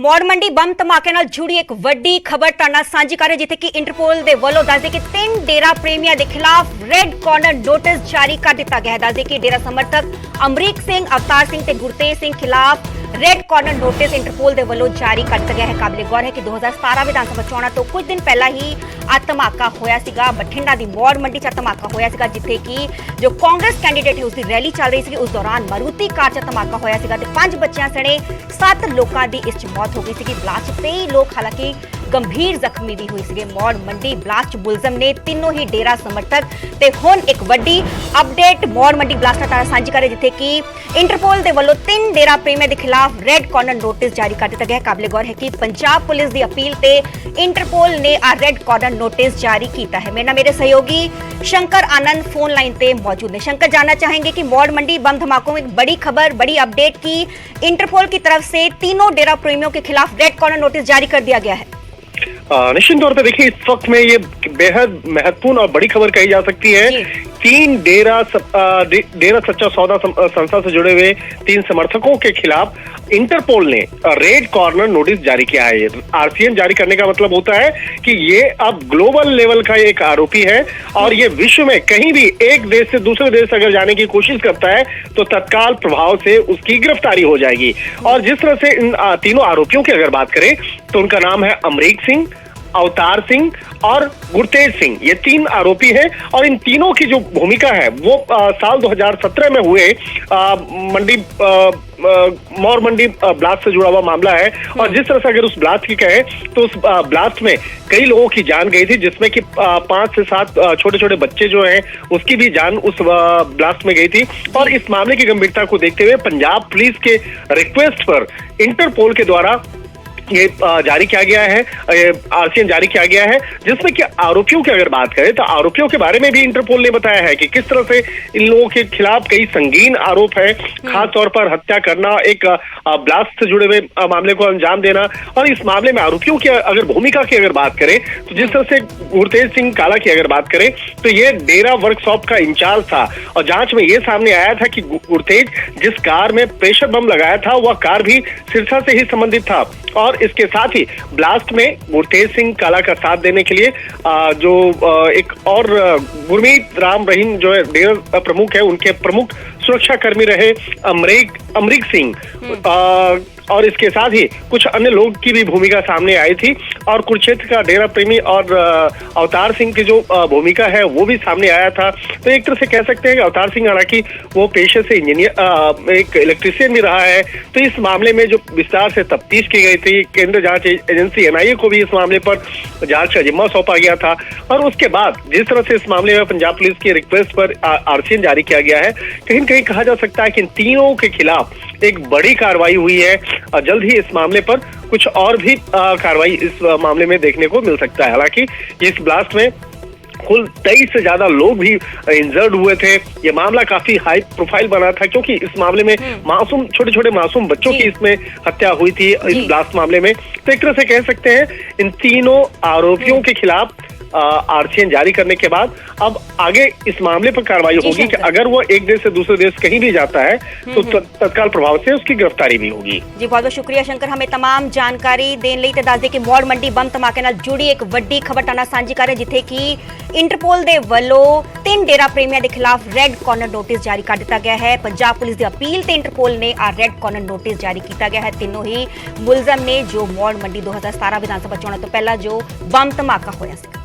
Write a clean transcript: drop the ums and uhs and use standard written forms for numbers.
Maur Mandi bomb ਧਮਾਕੇ ਨਾਲ ਜੁੜੀ ਇੱਕ ਵੱਡੀ ਖਬਰ ਤੁਹਾਡੇ ਨਾਲ ਸਾਂਝੀ ਕਰ ਰਹੇ ਜਿੱਥੇ ਕਿ ਇੰਟਰਪੋਲ ਦੇ ਵੱਲੋਂ ਦੱਸਦੇ ਕਿ 3 ਡੇਰਾ ਪ੍ਰੇਮੀਆਂ ਦੇ ਖਿਲਾਫ ਰੈੱਡ ਕਾਰਨਰ ਨੋਟਿਸ ਜਾਰੀ ਕਰ ਦਿੱਤਾ ਗਿਆ ਹੈ। ਦੱਸਦੇ ਕਿ ਡੇਰਾ ਸਮਰਥਕ ਅਮਰੀਕ ਸਿੰਘ, ਅਵਤਾਰ ਸਿੰਘ ਤੇ ਗੁਰਤੇਜ ਸਿੰਘ ਖਿਲਾਫ ਰੈੱਡ ਕਾਰਨਰ ਨੋਟਿਸ ਇੰਟਰਪੋਲ ਦੇ ਵੱਲੋਂ ਜਾਰੀ ਕਰ ਦਿੱਤਾ ਗਿਆ ਹੈ। ਕਾਬਲੇ ਗੌਰ ਹੈ ਕਿ 2017 ਵਿਧਾਨ ਸਭਾ ਚੋਣਾਂ ਤੋਂ ਕੁਝ ਦਿਨ ਪਹਿਲਾਂ ਹੀ ਆ ਧਮਾਕਾ ਹੋਇਆ ਸੀਗਾ। ਬਠਿੰਡਾ ਦੀ ਮੌੜ ਮੰਡੀ 'ਚ ਧਮਾਕਾ ਹੋਇਆ ਸੀਗਾ ਜਿੱਥੇ ਕਿ ਜੋ ਕਾਂਗਰਸ ਕੈਂਡੀਡੇਟ ਹੈ ਉਸਦੀ ਰੈਲੀ ਚੱਲ ਰਹੀ ਸੀ। ਉਸ ਦੌਰਾਨ ਮਾਰੂਤੀ ਕਾਰ 'ਚ ਧਮਾਕਾ ਹੋਇਆ ਸੀਗਾ ਤੇ 5 ਬੱਚਿਆਂ ਸਣੇ 7 ਲੋਕਾਂ ਦੀ ਇਸ 'ਚ ਮੌਤ ਹੋ ਗਈ ਸੀ। ब्लास्ट 23 लोग हालांकि गंभीर जख्मी भी हुई सी। मौड़ मंडी ब्लास्ट मुलजम ने तीनों ही डेरा समर्थक ते हुण एक वड्डी अपडेट मौड़ मंडी ब्लास्ट तारा सांझी करे जिथे कि इंटरपोल दे वल्लों 3 डेरा प्रेमियों के खिलाफ रेड कॉर्नर नोटिस जारी कर दिता गया। काबिले गौर है कि पंजाब पुलिस की अपील ते इंटरपोल ने आ रेड कॉर्नर नोटिस जारी किया है। मेरे मेरे सहयोगी शंकर आनंद फोन लाइन ते मौजूद ने। शंकर, जानना चाहेंगे कि मौड़ मंडी बम धमाकों में एक बड़ी खबर, बड़ी अपडेट की इंटरपोल की तरफ से तीनों डेरा प्रेमियों के खिलाफ रेड कॉर्नर नोटिस जारी कर दिया गया है। निश्चित तौर पर देखिए, इस वक्त में ये बेहद महत्वपूर्ण और बड़ी खबर कही जा सकती है। 3 डेरा सच्चा सौदा संस्था से जुड़े हुए 3 समर्थकों के खिलाफ इंटरपोल ने रेड कॉर्नर नोटिस जारी किया है। आरसीएन जारी करने का मतलब होता है कि ये अब ग्लोबल लेवल का एक आरोपी है और ये विश्व में कहीं भी एक देश से दूसरे देश अगर जाने की कोशिश करता है तो तत्काल प्रभाव से उसकी गिरफ्तारी हो जाएगी। और जिस तरह से इन तीनों आरोपियों की अगर बात करें तो उनका नाम है अमरीक सिंह, अवतार सिंह और गुरतेज सिंह। ये 3 आरोपी हैं और इन तीनों की जो भूमिका है वो साल 2017 में हुए मौड़ मंडी ब्लास्ट से जुड़ा हुआ मामला है। और जिस तरह से अगर उस ब्लास्ट की कहें तो उस ब्लास्ट में कई लोगों की जान गई थी, जिसमें कि 5 से 7 छोटे छोटे बच्चे जो हैं उसकी भी जान उस ब्लास्ट में गई थी। और इस मामले की गंभीरता को देखते हुए पंजाब पुलिस के रिक्वेस्ट पर इंटरपोल के द्वारा ये जारी किया गया है, आरसीएन जारी किया गया है, जिसमें कि आरोपियों की अगर बात करें तो आरोपियों के बारे में भी इंटरपोल ने बताया है कि किस तरह से इन लोगों के खिलाफ कई संगीन आरोप है। खास तौर पर हत्या करना, एक ब्लास्ट से जुड़े हुए मामले को अंजाम देना। और इस मामले में आरोपियों की अगर भूमिका की अगर बात करें तो जिस तरह से गुरतेज सिंह काला की अगर बात करें तो ये डेरा वर्कशॉप का इंचार्ज था और जांच में ये सामने आया था कि गुरतेज जिस कार में प्रेशर बम लगाया था वह कार भी सिरसा से ही संबंधित था। और इसके साथ ही ब्लास्ट में गुरतेज सिंह काला का साथ देने के लिए जो एक और गुरमीत राम रहीम जो है डेरा प्रमुख है, उनके प्रमुख सुरक्षा कर्मी रहे अमरीक सिंह। और इसके साथ ही कुछ अन्य लोग की भी भूमिका सामने आई थी और कुरुक्षेत्र का डेरा प्रेमी और अवतार सिंह की जो भूमिका है वो भी सामने आया था। तो एक तरह से कह सकते हैं कि अवतार सिंह हालांकि वो पेशे से इंजीनियर, एक इलेक्ट्रीशियन भी रहा है। तो इस मामले में जो विस्तार से तफ्तीश की गई थी, केंद्रीय जांच एजेंसी एनआईए को भी इस मामले पर जांच का जिम्मा सौंपा गया था। और उसके बाद जिस तरह से इस मामले में पंजाब पुलिस की रिक्वेस्ट पर आरसीएन जारी किया गया है, कहीं न कहीं कहा जा सकता है कि इन तीनों के खिलाफ एक बड़ी कार्रवाई हुई है। जल्द ही इस मामले पर कुछ और भी कार्रवाई इस मामले में देखने को मिल सकता है। हालांकि इस ब्लास्ट में कुल 23 से ज्यादा लोग भी इंजर्ड हुए थे। ये मामला काफी हाई प्रोफाइल बना था क्योंकि इस मामले में मासूम, छोटे छोटे मासूम बच्चों की इसमें हत्या हुई थी इस ब्लास्ट मामले में। तो एक तरह से कह सकते हैं इन तीनों आरोपियों के खिलाफ आरसीएन जारी करने के बाद अब आगे इस मामले पर कार्रवाई होगी कि अगर वो एक देश से दूसरे देश कहीं भी जाता है तो तत्काल प्रभाव से उसकी गिरफ्तारी भी होगी। जी, बहुत बहुत शुक्रिया शंकर, हमें तमाम जानकारी देने ਲਈ ਤੇ ਦੱਸ ਦੇ ਕਿ ਮੌੜ ਮੰਡੀ ਬੰਬ ਧਮਾਕੇ ਨਾਲ ਜੁੜੀ ਇੱਕ ਵੱਡੀ ਖਬਰ ਤਾਨਾ ਸਾਂਝੀ ਕਰ ਰਹੇ ਜਿੱਥੇ ਕਿ ਇੰਟਰਪੋਲ ਦੇ ਵੱਲੋਂ 3 ਡੇਰਾ ਪ੍ਰੇਮੀਆਂ ਦੇ ਖਿਲਾਫ ਰੈੱਡ ਕਾਰਨਰ ਨੋਟਿਸ ਜਾਰੀ ਕਰ ਦਿੱਤਾ ਗਿਆ ਹੈ। ਪੰਜਾਬ ਪੁਲਿਸ ਦੀ ਅਪੀਲ ਤੇ ਇੰਟਰਪੋਲ ਨੇ ਆ ਰੈੱਡ ਕਾਰਨਰ ਨੋਟਿਸ ਜਾਰੀ ਕੀਤਾ ਗਿਆ ਹੈ। ਤਿੰਨੋਂ ਹੀ ਮੁਲਜ਼ਮ ਨੇ ਜੋ ਮੌੜ ਮੰਡੀ 2017 ਵਿਧਾਨ ਸਭਾ ਚੋਣਾਂ ਤੋਂ ਪਹਿਲਾਂ ਜੋ ਬੰਬ ਧਮਾਕਾ ਹੋਇਆ ਸੀ।